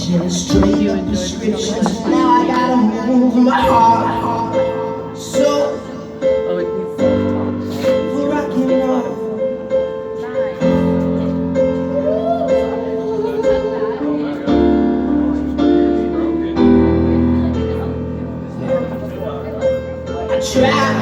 just straight up prescriptions. Now I gotta move my heart. So for rock and roll. I try.